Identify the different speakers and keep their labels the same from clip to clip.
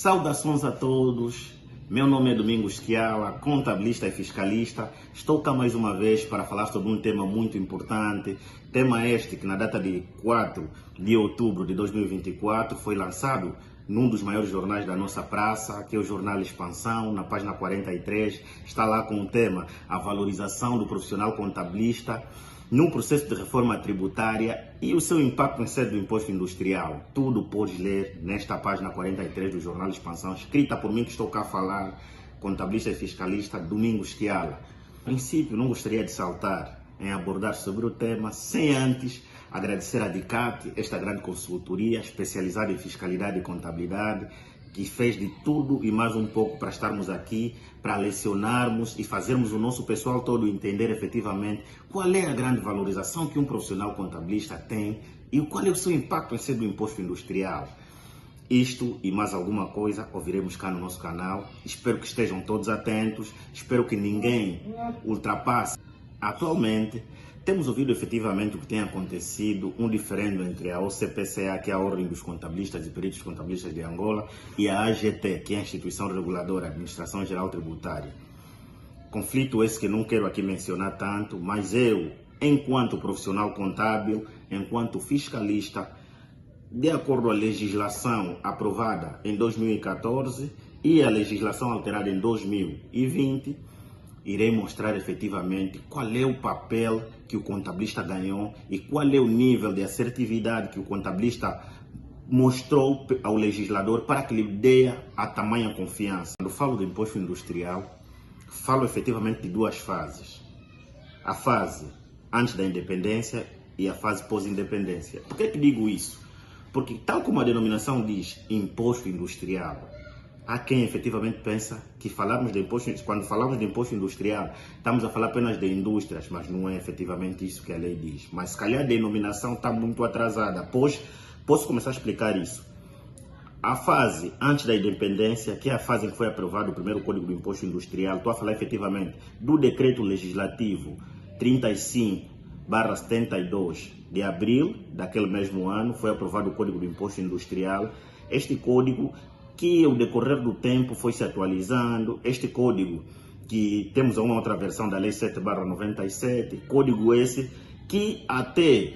Speaker 1: Saudações a todos, meu nome é Domingos Chiala, contabilista e fiscalista. Estou cá mais uma vez para falar sobre um tema muito importante, tema este que na data de 4 de outubro de 2024 foi lançado num dos maiores jornais da nossa praça, que é o Jornal Expansão, na página 43, está lá com o tema A Valorização do Profissional Contabilista num processo de reforma tributária e o seu impacto em sede do imposto industrial. Tudo podes ler nesta página 43 do Jornal Expansão, escrita por mim que estou cá a falar, contabilista e fiscalista Domingos Chiala. A princípio, não gostaria de saltar em abordar sobre o tema sem antes agradecer a DICAT, esta grande consultoria especializada em fiscalidade e contabilidade, que fez de tudo e mais um pouco para estarmos aqui, para lecionarmos e fazermos o nosso pessoal todo entender efetivamente qual é a grande valorização que um profissional contabilista tem e qual é o seu impacto em ser do imposto industrial. Isto e mais alguma coisa ouviremos cá no nosso canal. Espero que estejam todos atentos, espero que ninguém ultrapasse. Atualmente, temos ouvido efetivamente o que tem acontecido, um diferendo entre a OCPCA, que é a Ordem dos Contabilistas e Peritos Contabilistas de Angola, e a AGT, que é a Instituição Reguladora, Administração Geral Tributária. Conflito esse que não quero aqui mencionar tanto, mas eu, enquanto profissional contábil, enquanto fiscalista, de acordo à legislação aprovada em 2014 e a legislação alterada em 2020, irei mostrar efetivamente qual é o papel que o contabilista ganhou e qual é o nível de assertividade que o contabilista mostrou ao legislador para que lhe dê a tamanha confiança. Quando falo do imposto industrial, falo efetivamente de duas fases. A fase antes da independência e a fase pós-independência. Por que digo isso? Porque tal como a denominação diz, imposto industrial, há quem efetivamente pensa que quando falamos de imposto industrial, estamos a falar apenas de indústrias, mas não é efetivamente isso que a lei diz. Mas se calhar a denominação está muito atrasada, pois posso começar a explicar isso. A fase antes da independência, que é a fase em que foi aprovado o primeiro Código do Imposto Industrial, estou a falar efetivamente do Decreto Legislativo 35/72 de abril daquele mesmo ano, foi aprovado o Código do Imposto Industrial. Este código que ao decorrer do tempo foi se atualizando, este código que temos uma outra versão da Lei 7/97, código esse que até,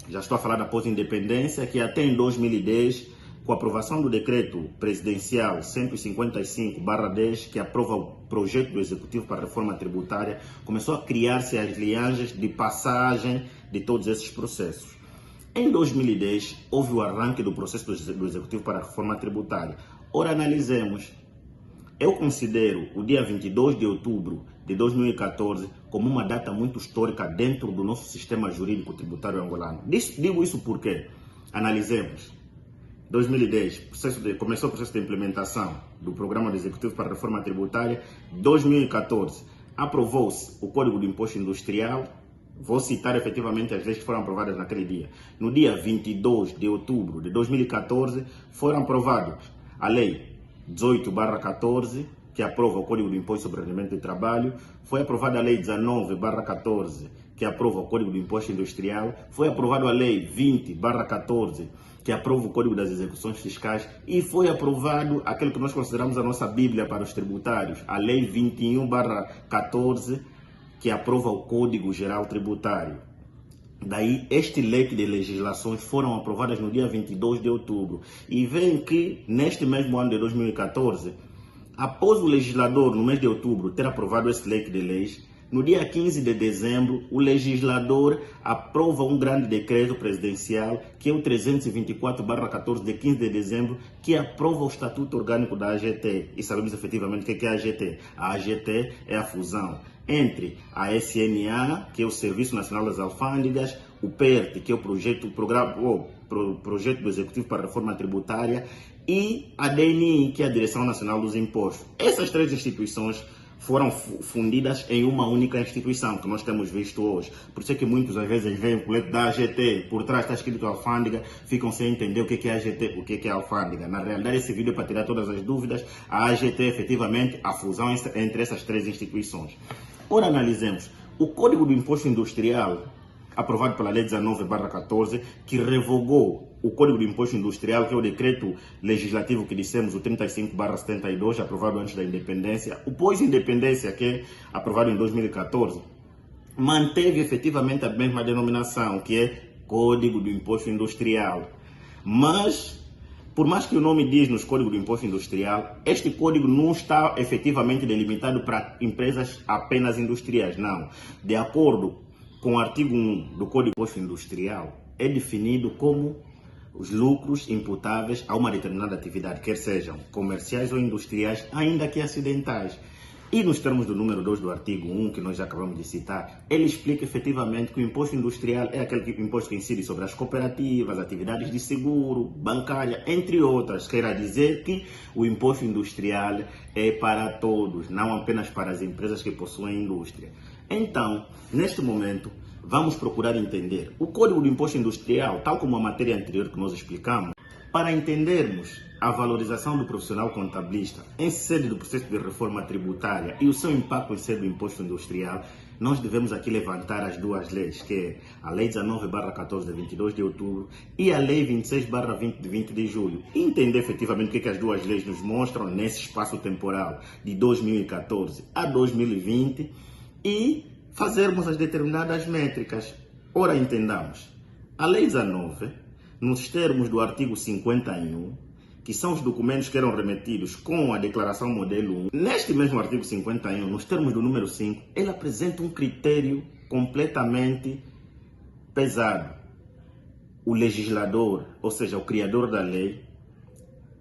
Speaker 1: já estou a falar da pós-independência, que até em 2010, com a aprovação do decreto presidencial 155/10, que aprova o projeto do Executivo para a Reforma Tributária, começou a criar-se as linhagens de passagem de todos esses processos. Em 2010, houve o arranque do processo do Executivo para a Reforma Tributária. Ora, analisemos. Eu considero o dia 22 de outubro de 2014 como uma data muito histórica dentro do nosso sistema jurídico tributário angolano. Digo isso porque, analisemos. 2010, começou o processo de implementação do Programa do Executivo para a Reforma Tributária. 2014, aprovou-se o Código do Imposto Industrial. Vou citar efetivamente as leis que foram aprovadas naquele dia. No dia 22 de outubro de 2014, foram aprovados a Lei 18/14, que aprova o Código do Imposto sobre o Rendimento de Trabalho, foi aprovada a Lei 19/14, que aprova o Código do Imposto Industrial, foi aprovada a Lei 20/14, que aprova o Código das Execuções Fiscais, e foi aprovado aquele que nós consideramos a nossa Bíblia para os tributários, a Lei 21/14, que aprova o Código Geral Tributário. Daí, este leque de legislações foram aprovadas no dia 22 de outubro. E veem que, neste mesmo ano de 2014, após o legislador, no mês de outubro, ter aprovado esse leque de leis, no dia 15 de dezembro, o legislador aprova um grande decreto presidencial, que é o 324/14, de 15 de dezembro, que aprova o Estatuto Orgânico da AGT. E sabemos efetivamente o que é a AGT. A AGT é a fusão entre a SNA, que é o Serviço Nacional das Alfândegas, o PERT, que é o projeto do Executivo para a Reforma Tributária, e a DNI, que é a Direção Nacional dos Impostos. Essas três instituições foram fundidas em uma única instituição, que nós temos visto hoje. Por isso é que muitos às vezes veem o colete da AGT, por trás está escrito alfândega, ficam sem entender o que é AGT, o que é alfândega. Na realidade, esse vídeo é para tirar todas as dúvidas. A AGT é efetivamente a fusão entre essas três instituições. Ora, analisemos. O Código do Imposto Industrial, aprovado pela Lei 19/14, que revogou o Código do Imposto Industrial, que é o decreto legislativo que dissemos, o 35/72, aprovado antes da independência, o pós-independência, que é aprovado em 2014, manteve efetivamente a mesma denominação, que é Código do Imposto Industrial. Mas, por mais que o nome diz nos Código do Imposto Industrial, este código não está efetivamente delimitado para empresas apenas industriais, não. De acordo com o artigo 1 do Código do Imposto Industrial, é definido como os lucros imputáveis a uma determinada atividade, quer sejam comerciais ou industriais, ainda que acidentais. E nos termos do número 2 do artigo 1, que nós já acabamos de citar, ele explica efetivamente que o imposto industrial é aquele imposto que incide sobre as cooperativas, atividades de seguro, bancária, entre outras. Quer dizer que o imposto industrial é para todos, não apenas para as empresas que possuem indústria. Então, neste momento, vamos procurar entender o Código do Imposto Industrial, tal como a matéria anterior que nós explicamos, para entendermos a valorização do profissional contabilista em sede do processo de reforma tributária e o seu impacto em sede do imposto industrial. Nós devemos aqui levantar as duas leis, que é a Lei 19/14 de 22 de outubro e a Lei 26/20 de 20 de julho. E entender efetivamente o que as duas leis nos mostram nesse espaço temporal de 2014 a 2020 e fazermos as determinadas métricas. Ora, entendamos, a Lei 19, nos termos do artigo 51, que são os documentos que eram remetidos com a declaração modelo 1, neste mesmo artigo 51, nos termos do número 5, ele apresenta um critério completamente pesado. O legislador, ou seja, o criador da lei,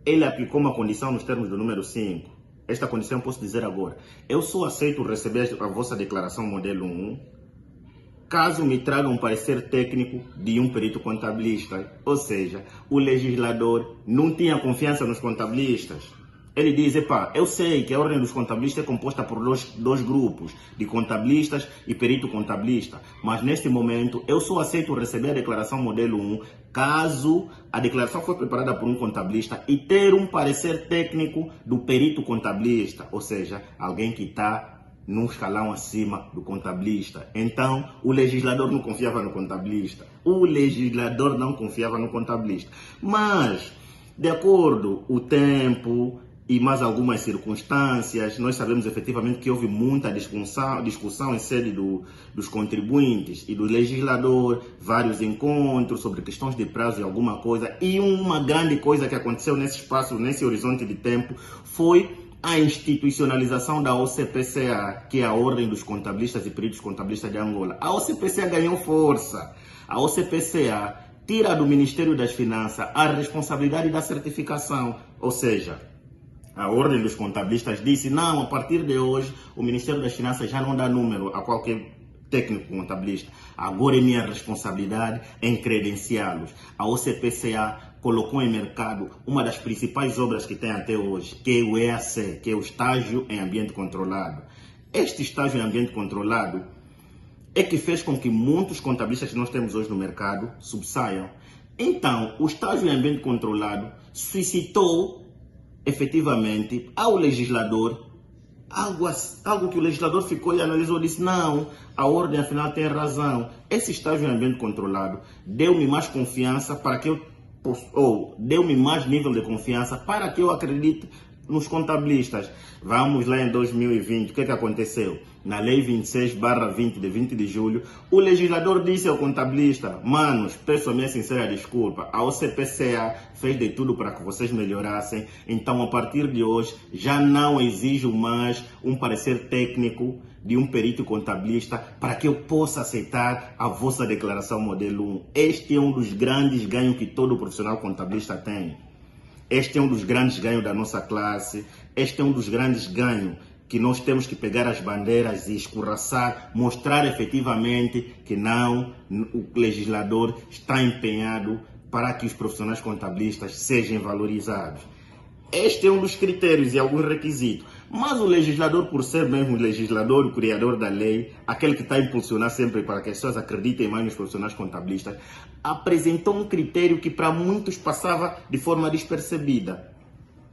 Speaker 1: ele aplicou uma condição nos termos do número 5. Esta condição eu posso dizer agora: eu só aceito receber a vossa declaração modelo 1 caso me traga um parecer técnico de um perito contabilista. Ou seja, o legislador não tinha confiança nos contabilistas. Ele diz, eu sei que a ordem dos contabilistas é composta por dois grupos, de contabilistas e perito contabilista, mas neste momento eu só aceito receber a declaração modelo 1 caso a declaração for preparada por um contabilista e ter um parecer técnico do perito contabilista, ou seja, alguém que está num escalão acima do contabilista. Então, o legislador não confiava no contabilista. Mas, de acordo com o tempo e mais algumas circunstâncias, nós sabemos efetivamente que houve muita discussão em sede dos contribuintes e do legislador, vários encontros sobre questões de prazo e alguma coisa, e uma grande coisa que aconteceu nesse espaço, nesse horizonte de tempo, foi a institucionalização da OCPCA, que é a Ordem dos Contabilistas e Peritos Contabilistas de Angola. A OCPCA ganhou força. A OCPCA tira do Ministério das Finanças a responsabilidade da certificação, ou seja, a Ordem dos Contabilistas disse, não, a partir de hoje o Ministério das Finanças já não dá número a qualquer técnico contabilista. Agora é minha responsabilidade em credenciá-los. A OCPCA colocou em mercado uma das principais obras que tem até hoje, que é o EAC, que é o Estágio em Ambiente Controlado. Este estágio em ambiente controlado é que fez com que muitos contabilistas que nós temos hoje no mercado subsaiam. Então, o estágio em ambiente controlado suscitou efetivamente ao legislador algo que o legislador ficou e analisou e disse, não, a ordem afinal tem razão. Esse estágio em ambiente controlado deu-me mais confiança para que eu, deu-me mais nível de confiança para que eu acredite nos contabilistas. Vamos lá em 2020, o que aconteceu? Na Lei 26/20 de 20 de julho, o legislador disse ao contabilista, manos, peço a minha sincera desculpa, a OCPCA fez de tudo para que vocês melhorassem, então a partir de hoje já não exijo mais um parecer técnico de um perito contabilista para que eu possa aceitar a vossa declaração modelo 1. Este é um dos grandes ganhos que todo profissional contabilista tem. Este é um dos grandes ganhos da nossa classe, este é um dos grandes ganhos que nós temos que pegar as bandeiras e escorraçar, mostrar efetivamente que não, o legislador está empenhado para que os profissionais contabilistas sejam valorizados. Este é um dos critérios e alguns requisitos. Mas o legislador, por ser mesmo o legislador, o criador da lei, aquele que está a impulsionar sempre para que as pessoas acreditem mais nos profissionais contabilistas, apresentou um critério que para muitos passava de forma despercebida.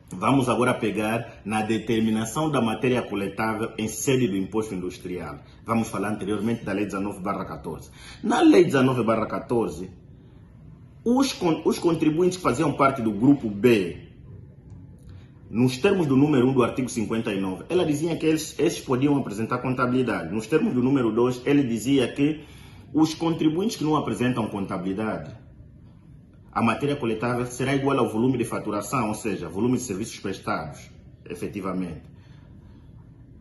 Speaker 1: Vamos agora pegar na determinação da matéria coletável em sede do imposto industrial. Vamos falar anteriormente da Lei 19/14. Na Lei 19/14, Os contribuintes que faziam parte do grupo B, nos termos do número 1 do artigo 59, ela dizia que esses podiam apresentar contabilidade. Nos termos do número 2, ele dizia que os contribuintes que não apresentam contabilidade, a matéria coletável será igual ao volume de faturação, ou seja, volume de serviços prestados, efetivamente.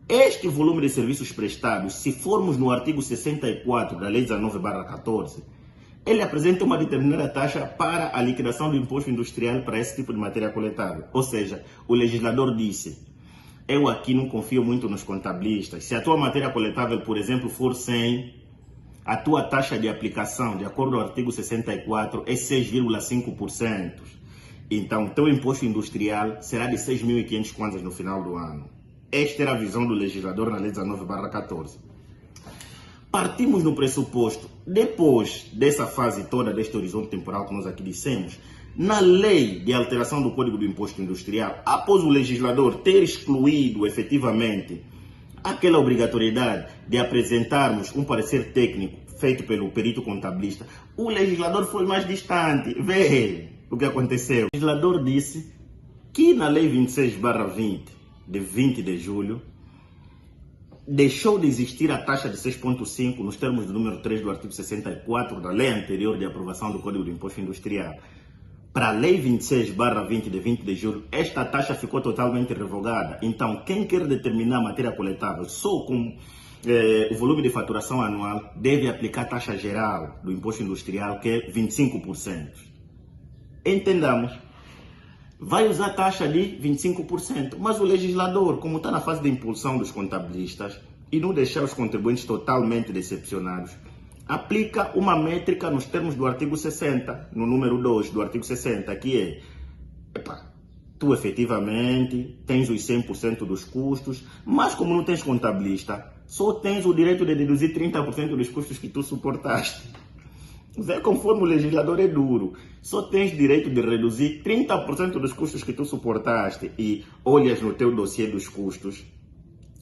Speaker 1: Este volume de serviços prestados, se formos no artigo 64 da Lei 19/14, ele apresenta uma determinada taxa para a liquidação do imposto industrial para esse tipo de matéria coletável. Ou seja, o legislador disse: eu aqui não confio muito nos contabilistas. Se a tua matéria coletável, por exemplo, for 100, a tua taxa de aplicação, de acordo com o artigo 64, é 6,5%. Então, teu imposto industrial será de 6.500 kwanzas no final do ano. Esta era a visão do legislador na Lei 19/14. Partimos no pressuposto, depois dessa fase toda, deste horizonte temporal que nós aqui dissemos, na lei de alteração do Código do Imposto Industrial, após o legislador ter excluído efetivamente aquela obrigatoriedade de apresentarmos um parecer técnico feito pelo perito contabilista, o legislador foi mais distante. Vê o que aconteceu. O legislador disse que na Lei 26/20, de 20 de julho, deixou de existir a taxa de 6,5 nos termos do número 3 do artigo 64 da lei anterior de aprovação do Código do Imposto Industrial. Para a Lei 26/20 de 20 de julho, esta taxa ficou totalmente revogada. Então, quem quer determinar a matéria coletável só com o volume de faturação anual deve aplicar a taxa geral do imposto industrial, que é 25%. Entendamos. Vai usar a taxa de 25%, mas o legislador, como está na fase de impulsão dos contabilistas e não deixar os contribuintes totalmente decepcionados, aplica uma métrica nos termos do artigo 60, no número 2 do artigo 60, que é: tu efetivamente tens os 100% dos custos, mas como não tens contabilista, só tens o direito de deduzir 30% dos custos que tu suportaste. Vê conforme o legislador é duro. Só tens direito de reduzir 30% dos custos que tu suportaste e olhas no teu dossiê dos custos.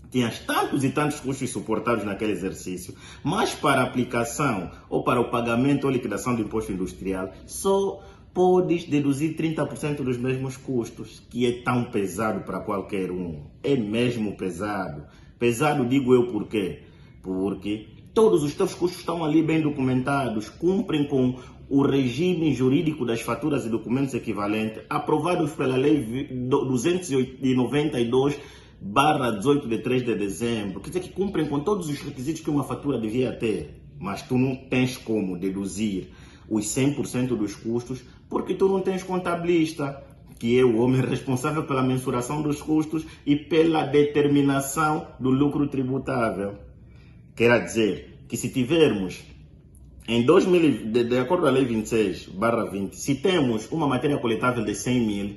Speaker 1: Tinhas tantos e tantos custos suportados naquele exercício, mas para a aplicação ou para o pagamento ou liquidação do imposto industrial, só podes deduzir 30% dos mesmos custos, que é tão pesado para qualquer um. É mesmo pesado. Pesado, digo eu, por quê? Porque todos os teus custos estão ali bem documentados, cumprem com o regime jurídico das faturas e documentos equivalentes, aprovados pela Lei 292/18 de 3 de dezembro. Quer dizer que cumprem com todos os requisitos que uma fatura devia ter. Mas tu não tens como deduzir os 100% dos custos porque tu não tens contabilista, que é o homem responsável pela mensuração dos custos e pela determinação do lucro tributável. Quer dizer que se tivermos, de acordo com a Lei 26/20, se temos uma matéria coletável de 100 mil,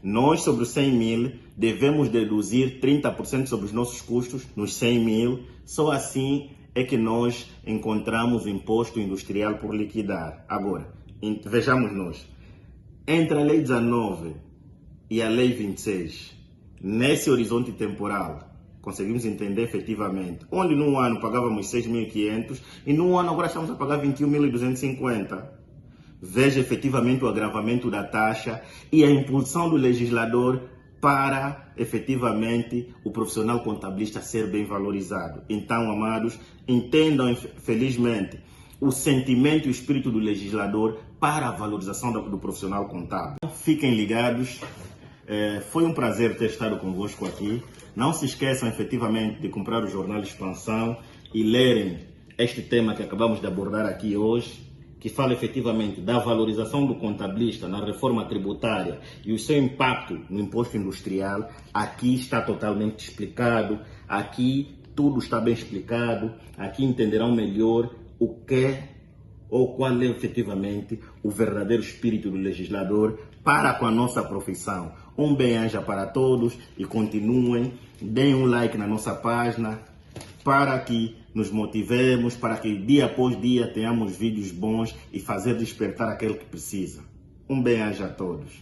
Speaker 1: nós sobre os 100 mil devemos deduzir 30% sobre os nossos custos nos 100 mil, só assim é que nós encontramos o imposto industrial por liquidar. Agora, vejamos nós, entre a Lei 19 e a Lei 26, nesse horizonte temporal, conseguimos entender efetivamente, onde num ano pagávamos 6.500 e num ano agora estamos a pagar 21.250. Veja efetivamente o agravamento da taxa e a impulsão do legislador para efetivamente o profissional contabilista ser bem valorizado. Então, amados, entendam felizmente o sentimento e o espírito do legislador para a valorização do profissional contábil. Fiquem ligados. Foi um prazer ter estado convosco aqui. Não se esqueçam efetivamente de comprar o jornal Expansão e lerem este tema que acabamos de abordar aqui hoje, que fala efetivamente da valorização do contabilista na reforma tributária e o seu impacto no imposto industrial. Aqui está totalmente explicado, aqui tudo está bem explicado, aqui entenderão melhor o que ou qual é efetivamente o verdadeiro espírito do legislador para com a nossa profissão. Um bem-aja para todos e continuem, deem um like na nossa página para que nos motivemos, para que dia após dia tenhamos vídeos bons e fazer despertar aquele que precisa. Um bem-aja a todos.